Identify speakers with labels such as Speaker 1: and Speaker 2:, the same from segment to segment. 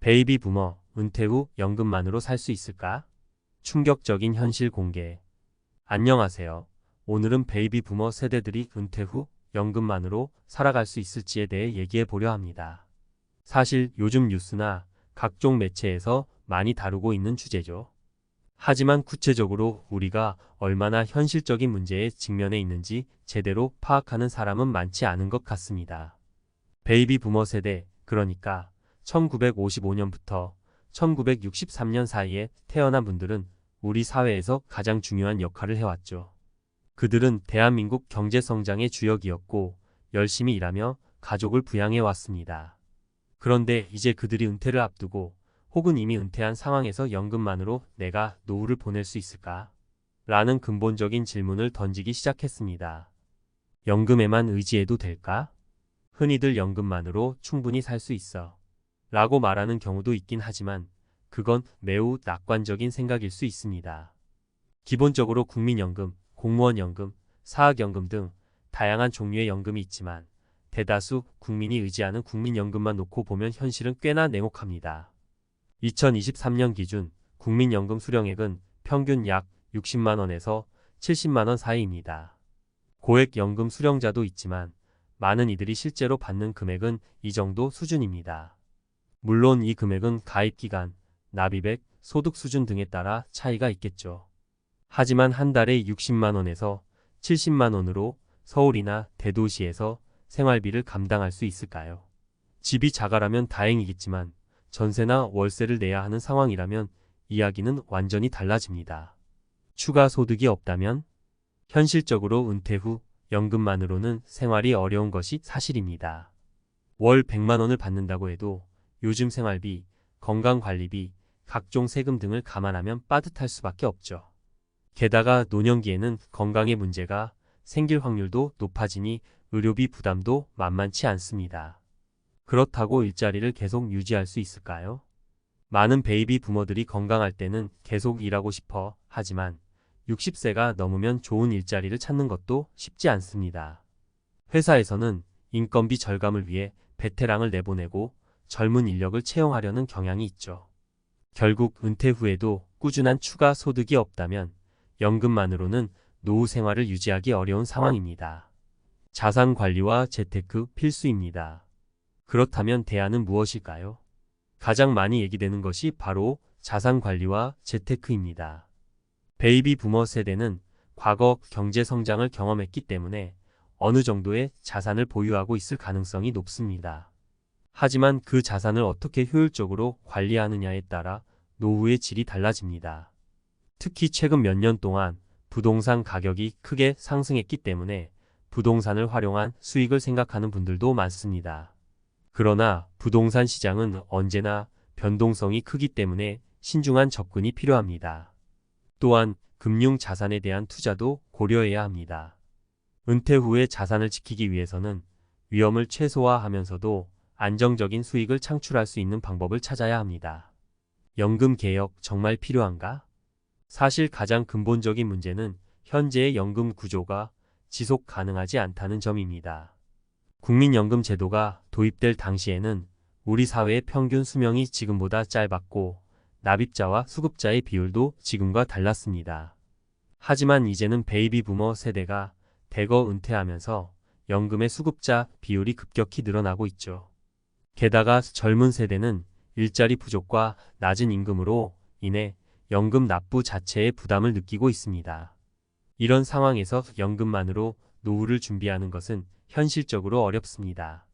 Speaker 1: 베이비 부머, 은퇴 후 연금만으로 살 수 있을까? 충격적인 현실 공개. 안녕하세요. 오늘은 베이비 부머 세대들이 은퇴 후 연금만으로 살아갈 수 있을지에 대해 얘기해 보려 합니다. 사실 요즘 뉴스나 각종 매체에서 많이 다루고 있는 주제죠. 하지만 구체적으로 우리가 얼마나 현실적인 문제에 직면해 있는지 제대로 파악하는 사람은 많지 않은 것 같습니다. 베이비 부머 세대, 그러니까 1955년부터 1963년 사이에 태어난 분들은 우리 사회에서 가장 중요한 역할을 해왔죠. 그들은 대한민국 경제 성장의 주역이었고 열심히 일하며 가족을 부양해 왔습니다. 그런데 이제 그들이 은퇴를 앞두고 혹은 이미 은퇴한 상황에서 연금만으로 내가 노후를 보낼 수 있을까? 라는 근본적인 질문을 던지기 시작했습니다. 연금에만 의지해도 될까? 흔히들 연금만으로 충분히 살 수 있어 라고 말하는 경우도 있긴 하지만 그건 매우 낙관적인 생각일 수 있습니다. 기본적으로 국민연금, 공무원연금, 사학연금 등 다양한 종류의 연금이 있지만 대다수 국민이 의지하는 국민연금만 놓고 보면 현실은 꽤나 냉혹합니다. 2023년 기준 국민연금 수령액은 평균 약 60만원에서 70만원 사이입니다. 고액연금 수령자도 있지만 많은 이들이 실제로 받는 금액은 이 정도 수준입니다. 물론 이 금액은 가입기간, 납입액, 소득 수준 등에 따라 차이가 있겠죠. 하지만 한 달에 60만원에서 70만원으로 서울이나 대도시에서 생활비를 감당할 수 있을까요? 집이 자가라면 다행이겠지만 전세나 월세를 내야 하는 상황이라면 이야기는 완전히 달라집니다. 추가 소득이 없다면? 현실적으로 은퇴 후 연금만으로는 생활이 어려운 것이 사실입니다. 월 100만원을 받는다고 해도 요즘 생활비, 건강관리비, 각종 세금 등을 감안하면 빠듯할 수밖에 없죠. 게다가 노년기에는 건강에 문제가 생길 확률도 높아지니 의료비 부담도 만만치 않습니다. 그렇다고 일자리를 계속 유지할 수 있을까요? 많은 베이비 부머들이 건강할 때는 계속 일하고 싶어 하지만 60세가 넘으면 좋은 일자리를 찾는 것도 쉽지 않습니다. 회사에서는 인건비 절감을 위해 베테랑을 내보내고 젊은 인력을 채용하려는 경향이 있죠. 결국 은퇴 후에도 꾸준한 추가 소득이 없다면 연금만으로는 노후 생활을 유지하기 어려운 상황입니다. 자산 관리와 재테크 필수입니다. 그렇다면 대안은 무엇일까요? 가장 많이 얘기되는 것이 바로 자산 관리와 재테크입니다. 베이비 부머 세대는 과거 경제 성장을 경험했기 때문에 어느 정도의 자산을 보유하고 있을 가능성이 높습니다. 하지만 그 자산을 어떻게 효율적으로 관리하느냐에 따라 노후의 질이 달라집니다. 특히 최근 몇 년 동안 부동산 가격이 크게 상승했기 때문에 부동산을 활용한 수익을 생각하는 분들도 많습니다. 그러나 부동산 시장은 언제나 변동성이 크기 때문에 신중한 접근이 필요합니다. 또한 금융 자산에 대한 투자도 고려해야 합니다. 은퇴 후에 자산을 지키기 위해서는 위험을 최소화하면서도 안정적인 수익을 창출할 수 있는 방법을 찾아야 합니다. 연금 개혁 정말 필요한가? 사실 가장 근본적인 문제는 현재의 연금 구조가 지속 가능하지 않다는 점입니다. 국민연금 제도가 도입될 당시에는 우리 사회의 평균 수명이 지금보다 짧았고 납입자와 수급자의 비율도 지금과 달랐습니다. 하지만 이제는 베이비 부머 세대가 대거 은퇴하면서 연금의 수급자 비율이 급격히 늘어나고 있죠. 게다가 젊은 세대는 일자리 부족과 낮은 임금으로 인해 연금 납부 자체의 부담을 느끼고 있습니다. 이런 상황에서 연금만으로 노후를 준비하는 것은 현실적으로 어렵습니다.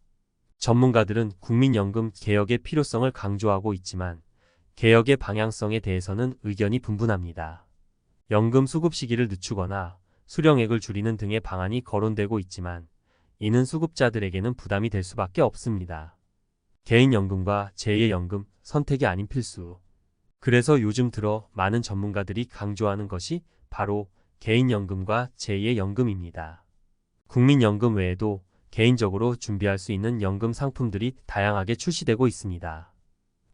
Speaker 1: 전문가들은 국민연금 개혁의 필요성을 강조하고 있지만 개혁의 방향성에 대해서는 의견이 분분합니다. 연금 수급 시기를 늦추거나 수령액을 줄이는 등의 방안이 거론되고 있지만 이는 수급자들에게는 부담이 될 수밖에 없습니다. 개인연금과 제2의 연금 선택이 아닌 필수. 그래서 요즘 들어 많은 전문가들이 강조하는 것이 바로 개인연금과 제2의 연금입니다. 국민연금 외에도 개인적으로 준비할 수 있는 연금 상품들이 다양하게 출시되고 있습니다.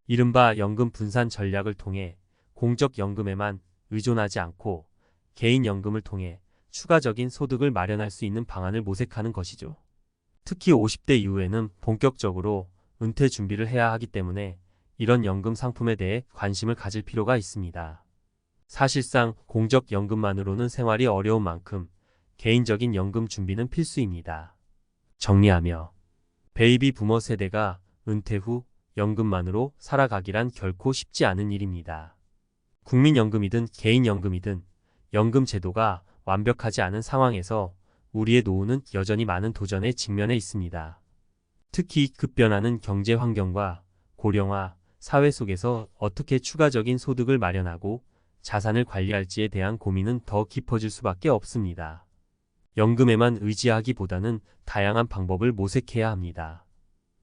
Speaker 1: 이른바 연금 분산 전략을 통해 공적 연금에만 의존하지 않고 개인연금을 통해 추가적인 소득을 마련할 수 있는 방안을 모색하는 것이죠. 특히 50대 이후에는 본격적으로 은퇴 준비를 해야 하기 때문에 이런 연금 상품에 대해 관심을 가질 필요가 있습니다. 사실상 공적연금만으로는 생활이 어려운 만큼 개인적인 연금 준비는 필수입니다. 정리하며 베이비 부머 세대가 은퇴 후 연금만으로 살아가기란 결코 쉽지 않은 일입니다. 국민연금이든 개인연금이든 연금 제도가 완벽하지 않은 상황에서 우리의 노후는 여전히 많은 도전에 직면해 있습니다. 특히 급변하는 경제 환경과 고령화 사회 속에서 어떻게 추가적인 소득을 마련하고 자산을 관리할지에 대한 고민은 더 깊어질 수밖에 없습니다. 연금에만 의지하기보다는 다양한 방법을 모색해야 합니다.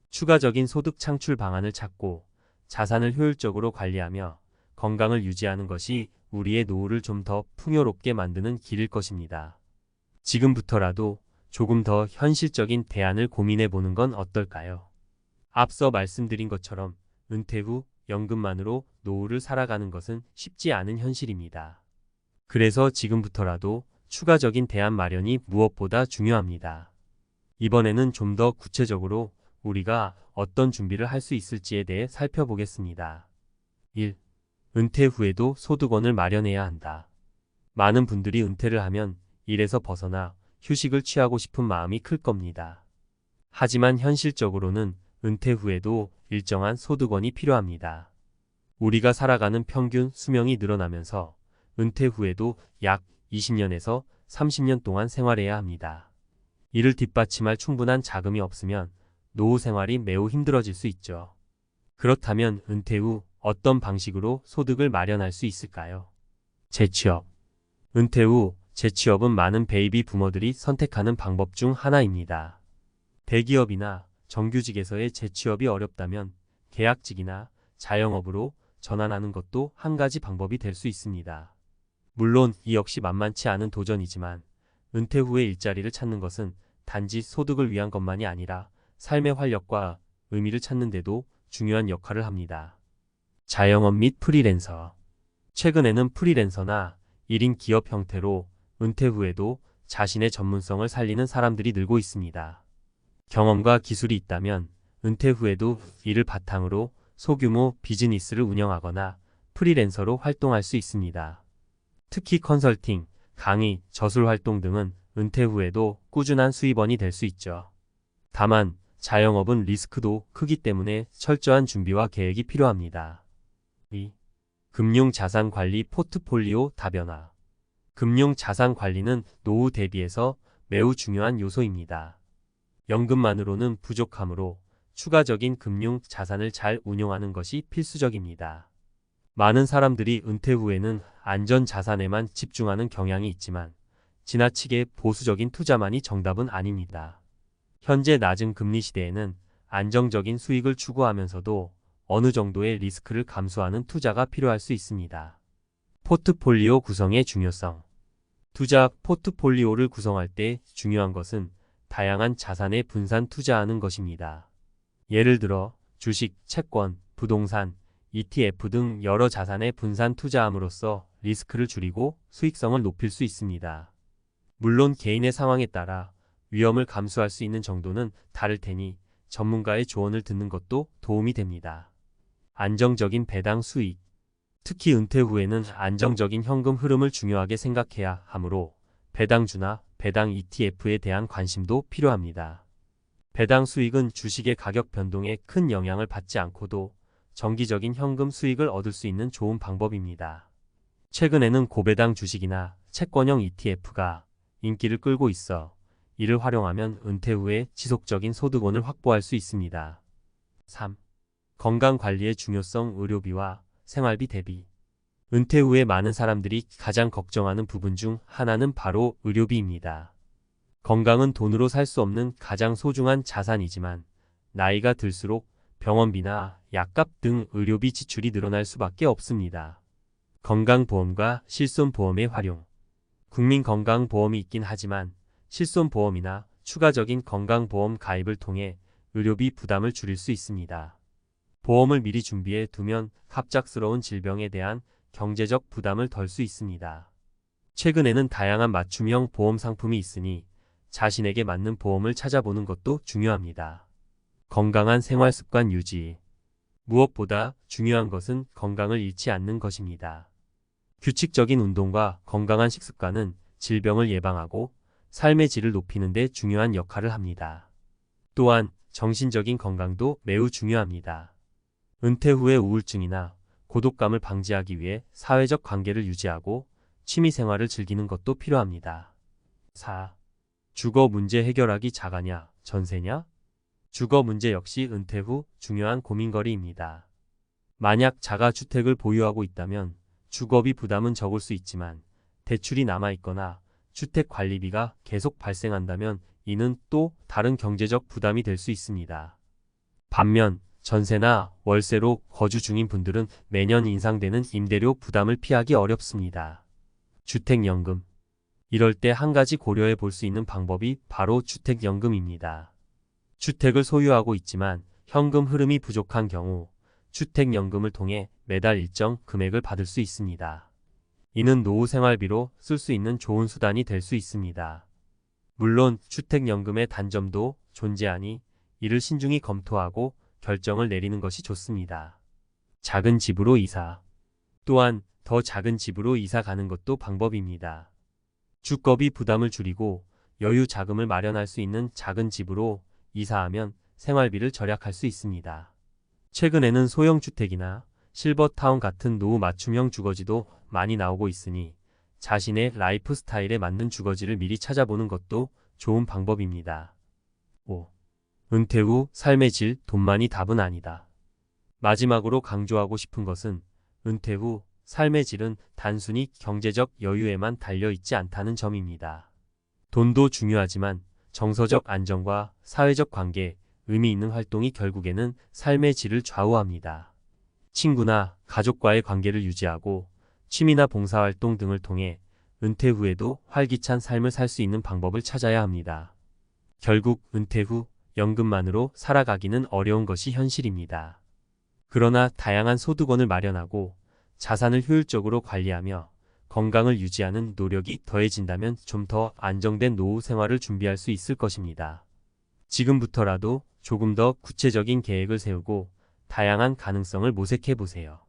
Speaker 1: 추가적인 소득 창출 방안을 찾고 자산을 효율적으로 관리하며 건강을 유지하는 것이 우리의 노후를 좀 더 풍요롭게 만드는 길일 것입니다. 지금부터라도 조금 더 현실적인 대안을 고민해 보는 건 어떨까요? 앞서 말씀드린 것처럼 은퇴 후 연금만으로 노후를 살아가는 것은 쉽지 않은 현실입니다. 그래서 지금부터라도 추가적인 대안 마련이 무엇보다 중요합니다. 이번에는 좀 더 구체적으로 우리가 어떤 준비를 할 수 있을지에 대해 살펴보겠습니다. 1. 은퇴 후에도 소득원을 마련해야 한다. 많은 분들이 은퇴를 하면 일에서 벗어나 휴식을 취하고 싶은 마음이 클 겁니다. 하지만 현실적으로는 은퇴 후에도 일정한 소득원이 필요합니다. 우리가 살아가는 평균 수명이 늘어나면서 은퇴 후에도 약 20년에서 30년 동안 생활해야 합니다. 이를 뒷받침할 충분한 자금이 없으면 노후 생활이 매우 힘들어질 수 있죠. 그렇다면 은퇴 후 어떤 방식으로 소득을 마련할 수 있을까요? 재취업. 은퇴 후 재취업은 많은 베이비 부머들이 선택하는 방법 중 하나입니다. 대기업이나 정규직에서의 재취업이 어렵다면 계약직이나 자영업으로 전환하는 것도 한 가지 방법이 될 수 있습니다. 물론 이 역시 만만치 않은 도전이지만 은퇴 후에 일자리를 찾는 것은 단지 소득을 위한 것만이 아니라 삶의 활력과 의미를 찾는 데도 중요한 역할을 합니다. 자영업 및 프리랜서. 최근에는 프리랜서나 1인 기업 형태로 은퇴 후에도 자신의 전문성을 살리는 사람들이 늘고 있습니다. 경험과 기술이 있다면 은퇴 후에도 이를 바탕으로 소규모 비즈니스를 운영하거나 프리랜서로 활동할 수 있습니다. 특히 컨설팅, 강의, 저술 활동 등은 은퇴 후에도 꾸준한 수입원이 될 수 있죠. 다만 자영업은 리스크도 크기 때문에 철저한 준비와 계획이 필요합니다. 2. 금융자산관리 포트폴리오 다변화. 금융자산관리는 노후 대비해서 매우 중요한 요소입니다. 연금만으로는 부족하므로 추가적인 금융자산을 잘 운용하는 것이 필수적입니다. 많은 사람들이 은퇴 후에는 안전자산에만 집중하는 경향이 있지만 지나치게 보수적인 투자만이 정답은 아닙니다. 현재 낮은 금리 시대에는 안정적인 수익을 추구하면서도 어느 정도의 리스크를 감수하는 투자가 필요할 수 있습니다. 포트폴리오 구성의 중요성. 투자 포트폴리오를 구성할 때 중요한 것은 다양한 자산에 분산 투자하는 것입니다. 예를 들어 주식, 채권, 부동산, ETF 등 여러 자산에 분산 투자함으로써 리스크를 줄이고 수익성을 높일 수 있습니다. 물론 개인의 상황에 따라 위험을 감수할 수 있는 정도는 다를 테니 전문가의 조언을 듣는 것도 도움이 됩니다. 안정적인 배당 수익. 특히 은퇴 후에는 안정적인 현금 흐름을 중요하게 생각해야 하므로 배당주나 배당 ETF에 대한 관심도 필요합니다. 배당 수익은 주식의 가격 변동에 큰 영향을 받지 않고도 정기적인 현금 수익을 얻을 수 있는 좋은 방법입니다. 최근에는 고배당 주식이나 채권형 ETF가 인기를 끌고 있어 이를 활용하면 은퇴 후에 지속적인 소득원을 확보할 수 있습니다. 3. 건강관리의 중요성. 의료비와 생활비 대비. 은퇴 후에 많은 사람들이 가장 걱정하는 부분 중 하나는 바로 의료비입니다. 건강은 돈으로 살 수 없는 가장 소중한 자산이지만 나이가 들수록 병원비나 약값 등 의료비 지출이 늘어날 수밖에 없습니다. 건강보험과 실손보험의 활용. 국민건강보험이 있긴 하지만 실손보험이나 추가적인 건강보험 가입을 통해 의료비 부담을 줄일 수 있습니다. 보험을 미리 준비해 두면 갑작스러운 질병에 대한 경제적 부담을 덜 수 있습니다. 최근에는 다양한 맞춤형 보험 상품이 있으니 자신에게 맞는 보험을 찾아보는 것도 중요합니다. 건강한 생활습관 유지. 무엇보다 중요한 것은 건강을 잃지 않는 것입니다. 규칙적인 운동과 건강한 식습관은 질병을 예방하고 삶의 질을 높이는 데 중요한 역할을 합니다. 또한 정신적인 건강도 매우 중요합니다. 은퇴 후의 우울증이나 고독감을 방지하기 위해 사회적 관계를 유지하고 취미 생활을 즐기는 것도 필요합니다. 4. 주거 문제 해결하기 자가냐, 전세냐? 주거 문제 역시 은퇴 후 중요한 고민거리입니다. 만약 자가주택을 보유하고 있다면 주거비 부담은 적을 수 있지만 대출이 남아있거나 주택 관리비가 계속 발생한다면 이는 또 다른 경제적 부담이 될 수 있습니다. 반면 전세나 월세로 거주 중인 분들은 매년 인상되는 임대료 부담을 피하기 어렵습니다. 주택연금. 이럴 때 한 가지 고려해 볼 수 있는 방법이 바로 주택연금입니다. 주택을 소유하고 있지만 현금 흐름이 부족한 경우 주택연금을 통해 매달 일정 금액을 받을 수 있습니다. 이는 노후 생활비로 쓸 수 있는 좋은 수단이 될 수 있습니다. 물론 주택연금의 단점도 존재하니 이를 신중히 검토하고 결정을 내리는 것이 좋습니다. 작은 집으로 이사. 또한 더 작은 집으로 이사 가는 것도 방법입니다. 주거비 부담을 줄이고 여유 자금을 마련할 수 있는 작은 집으로 이사하면 생활비를 절약할 수 있습니다. 최근에는 소형주택이나 실버타운 같은 노후 맞춤형 주거지도 많이 나오고 있으니 자신의 라이프 스타일에 맞는 주거지를 미리 찾아보는 것도 좋은 방법입니다. 5. 은퇴 후 삶의 질, 돈만이 답은 아니다. 마지막으로 강조하고 싶은 것은 은퇴 후 삶의 질은 단순히 경제적 여유에만 달려있지 않다는 점입니다. 돈도 중요하지만 정서적 안정과 사회적 관계, 의미 있는 활동이 결국에는 삶의 질을 좌우합니다. 친구나 가족과의 관계를 유지하고 취미나 봉사활동 등을 통해 은퇴 후에도 활기찬 삶을 살 수 있는 방법을 찾아야 합니다. 결국 은퇴 후 연금만으로 살아가기는 어려운 것이 현실입니다. 그러나 다양한 소득원을 마련하고 자산을 효율적으로 관리하며 건강을 유지하는 노력이 더해진다면 좀 더 안정된 노후 생활을 준비할 수 있을 것입니다. 지금부터라도 조금 더 구체적인 계획을 세우고 다양한 가능성을 모색해 보세요.